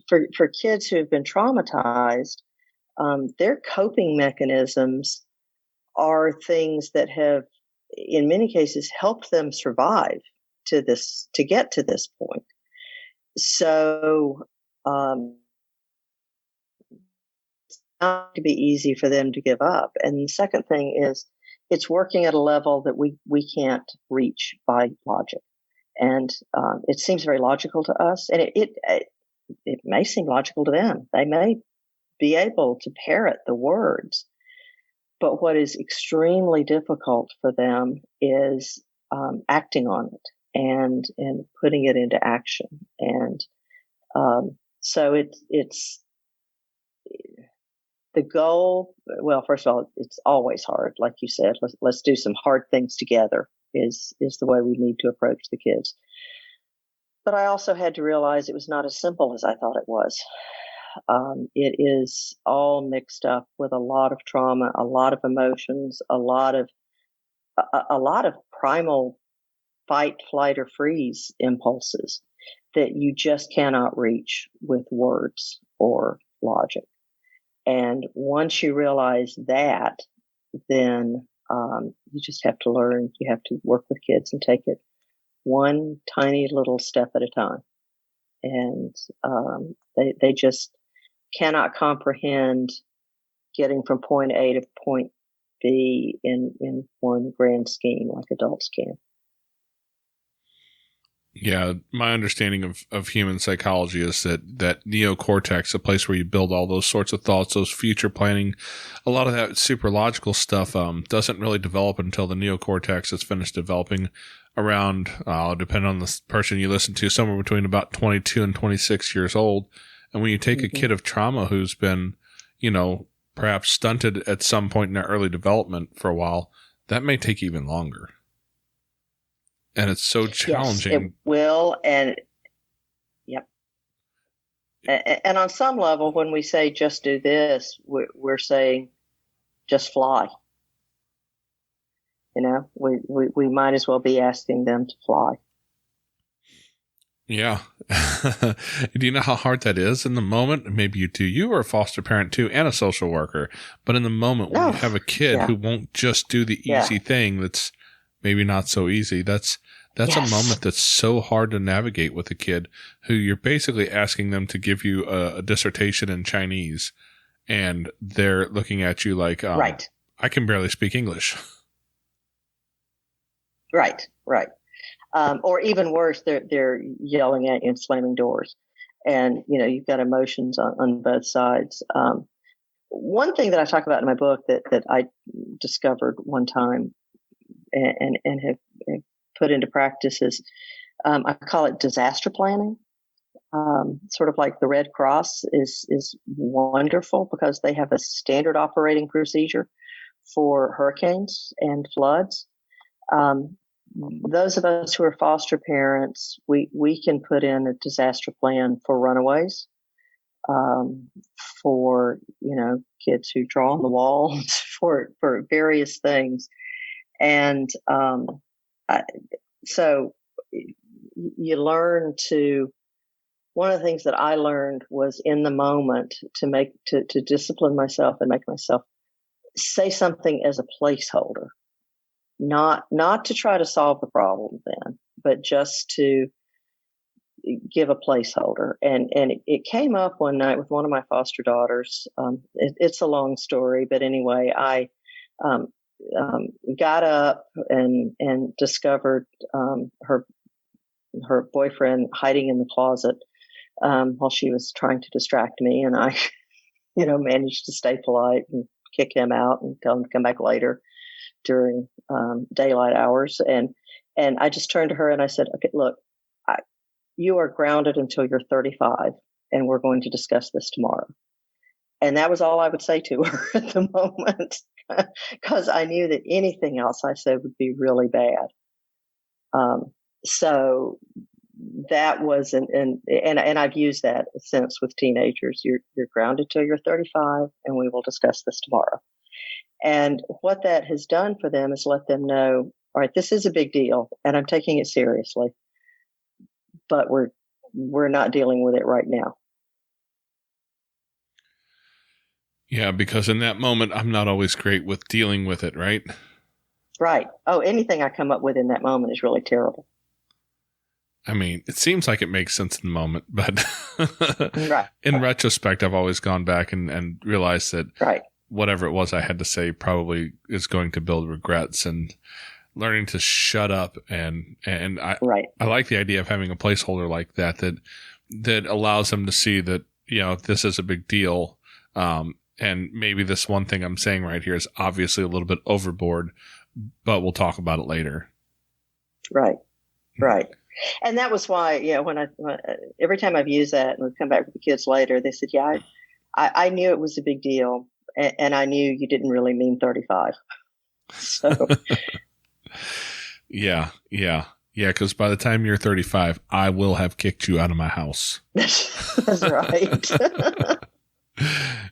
for kids who have been traumatized, their coping mechanisms are things that have, in many cases, helped them survive to get to this point. So, it's not to be easy for them to give up. And the second thing is, it's working at a level that we can't reach by logic. And it seems very logical to us, and it may seem logical to them. They may be able to parrot the words, but what is extremely difficult for them is acting on it and putting it into action. And so it's the goal. Well, first of all, it's always hard, like you said. Let's do some hard things together is the way we need to approach the kids. But I also had to realize it was not as simple as I thought it was. It is all mixed up with a lot of trauma, a lot of emotions, a lot of primal fight, flight, or freeze impulses that you just cannot reach with words or logic. And once you realize that, then you just have to learn. You have to work with kids and take it one tiny little step at a time. And they just cannot comprehend getting from point A to point B in one grand scheme like adults can. Yeah, my understanding of human psychology is that neocortex, a place where you build all those sorts of thoughts, those future planning, a lot of that super logical stuff doesn't really develop until the neocortex is finished developing around, depending on the person you listen to, somewhere between about 22 and 26 years old. And when you take a kid of trauma who's been, perhaps stunted at some point in their early development for a while, that may take even longer. And it's so challenging. Yes, it will. And yep. And on some level, when we say just do this, we're saying just fly. We might as well be asking them to fly. Yeah. Do you know how hard that is in the moment? Maybe you do. You are a foster parent too and a social worker. But in the moment when you have a kid who won't just do the easy thing that's maybe not so easy, that's a moment that's so hard to navigate with a kid who you're basically asking them to give you a dissertation in Chinese, and they're looking at you like, right. I can barely speak English. Right. Or even worse, they're yelling at you and slamming doors. And, you've got emotions on both sides. One thing that I talk about in my book that I discovered one time and have put into practice is I call it disaster planning. Sort of like the Red Cross is wonderful because they have a standard operating procedure for hurricanes and floods. Those of us who are foster parents, we can put in a disaster plan for runaways, for, kids who draw on the walls, for various things. And so you learn to, one of the things that I learned was in the moment to discipline myself and make myself say something as a placeholder, not to try to solve the problem then, but just to give a placeholder. And it came up one night with one of my foster daughters. It's a long story, but anyway, I got up and discovered her boyfriend hiding in the closet while she was trying to distract me, and I, managed to stay polite and kick him out and tell him to come back later during daylight hours. And I just turned to her and I said, "Okay, look, you are grounded until you're 35, and we're going to discuss this tomorrow." And that was all I would say to her at the moment, because I knew that anything else I said would be really bad. So that was, and I've used that since with teenagers. You're grounded till you're 35, and we will discuss this tomorrow. And what that has done for them is let them know, all right, this is a big deal, and I'm taking it seriously, but we're not dealing with it right now. Yeah, because in that moment, I'm not always great with dealing with it, right? Right. Oh, anything I come up with in that moment is really terrible. I mean, it seems like it makes sense in the moment, but right. in retrospect, I've always gone back and realized that whatever it was I had to say probably is going to build regrets, and learning to shut up. And I like the idea of having a placeholder like that allows them to see that, this is a big deal. And maybe this one thing I'm saying right here is obviously a little bit overboard, but we'll talk about it later. Right. Right. And that was why, when every time I've used that and we've come back with the kids later, they said, yeah, I knew it was a big deal, and I knew you didn't really mean 35. So. Yeah. Because by the time you're 35, I will have kicked you out of my house. That's right.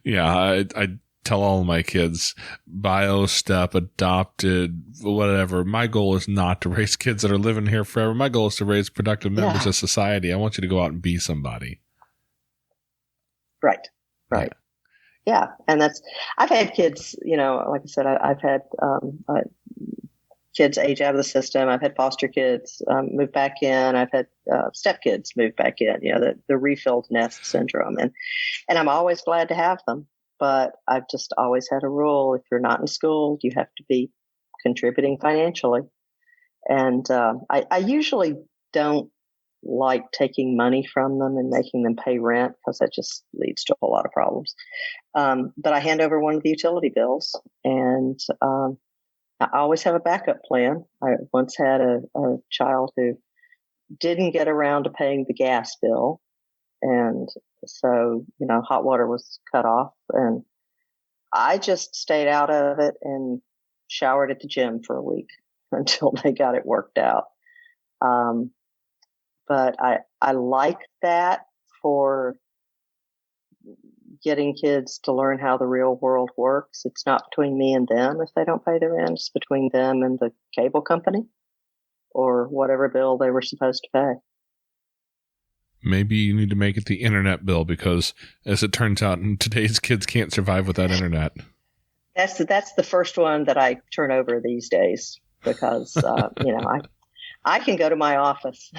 Yeah. I tell all of my kids, bio, step, adopted, whatever. My goal is not to raise kids that are living here forever. My goal is to raise productive members of society. I want you to go out and be somebody. Right. Yeah. And I've had kids, like I said, I've had kids age out of the system. I've had foster kids move back in. I've had step kids move back in, the refilled nest syndrome. And I'm always glad to have them. But I've just always had a rule: if you're not in school, you have to be contributing financially. And I usually don't like taking money from them and making them pay rent, because that just leads to a whole lot of problems. But I hand over one of the utility bills, and I always have a backup plan. I once had a child who didn't get around to paying the gas bill. And so, hot water was cut off, and I just stayed out of it and showered at the gym for a week until they got it worked out. But I like that for getting kids to learn how the real world works. It's not between me and them if they don't pay their rent. It's between them and the cable company or whatever bill they were supposed to pay. Maybe you need to make it the internet bill, because as it turns out, today's kids can't survive without internet. That's the first one that I turn over these days, because, I can go to my office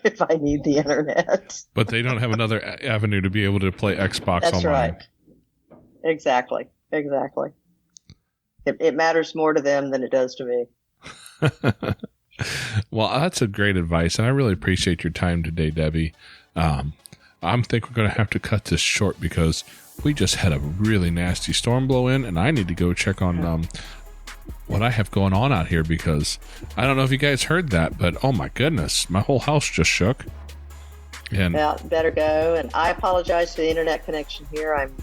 if I need the internet. But they don't have another avenue to be able to play Xbox That's online. Right. Exactly. It matters more to them than it does to me. Well, that's a great advice, and I really appreciate your time today, Debbie. I think we're going to have to cut this short because we just had a really nasty storm blow in, and I need to go check on what I have going on out here because I don't know if you guys heard that, but oh my goodness, my whole house just shook. And Yeah, better go. And I apologize for the internet connection here. I'm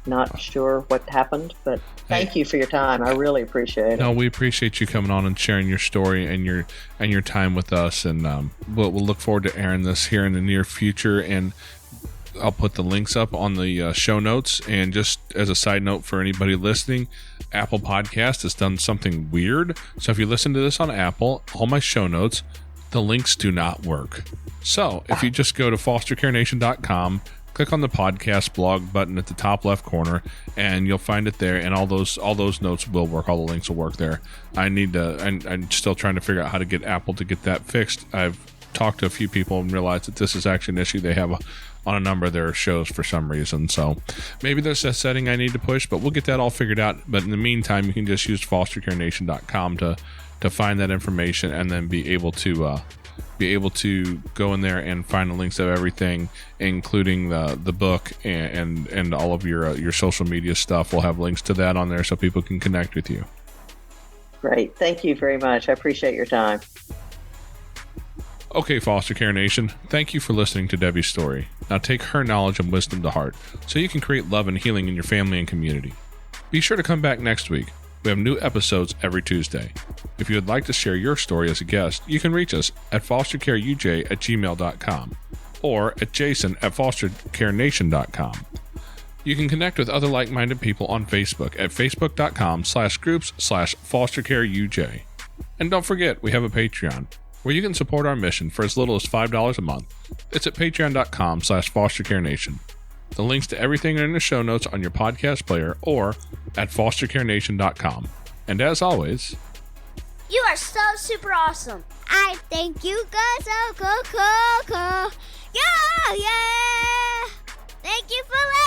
not sure what happened, but thank you for your time. I really appreciate it. No, we appreciate you coming on and sharing your story and your time with us. And we'll look forward to airing this here in the near future. And I'll put the links up on the show notes. And just as a side note for anybody listening, Apple Podcast has done something weird. So if you listen to this on Apple, all my show notes, the links do not work. So if you just go to fostercarenation.com, click on the podcast blog button at the top left corner, and you'll find it there. And all those notes will work. All the links will work there. I'm still trying to figure out how to get Apple to get that fixed. I've talked to a few people and realized that this is actually an issue they have on a number of their shows for some reason. So maybe there's a setting I need to push, but we'll get that all figured out. But in the meantime, you can just use fostercarenation.com to find that information and then be able to go in there and find the links of everything, including the book and all of your social media stuff. We'll have links to that on there so people can connect with you. Great. Thank you very much. I appreciate your time. Okay, Foster Care Nation, thank you for listening to Debbie's story. Now take her knowledge and wisdom to heart so you can create love and healing in your family and community. Be sure to come back next week. We have new episodes every Tuesday. If you would like to share your story as a guest, you can reach us at fostercareuj@gmail.com or at jason@fostercarenation.com. You can connect with other like-minded people on Facebook at facebook.com/groups/fostercareuj. And don't forget, we have a Patreon where you can support our mission for as little as $5 a month. It's at patreon.com/fostercarenation. The links to everything are in the show notes on your podcast player or at fostercarenation.com. And as always, You are so super awesome. I think you guys are cool. Yeah, yeah. Thank you for listening.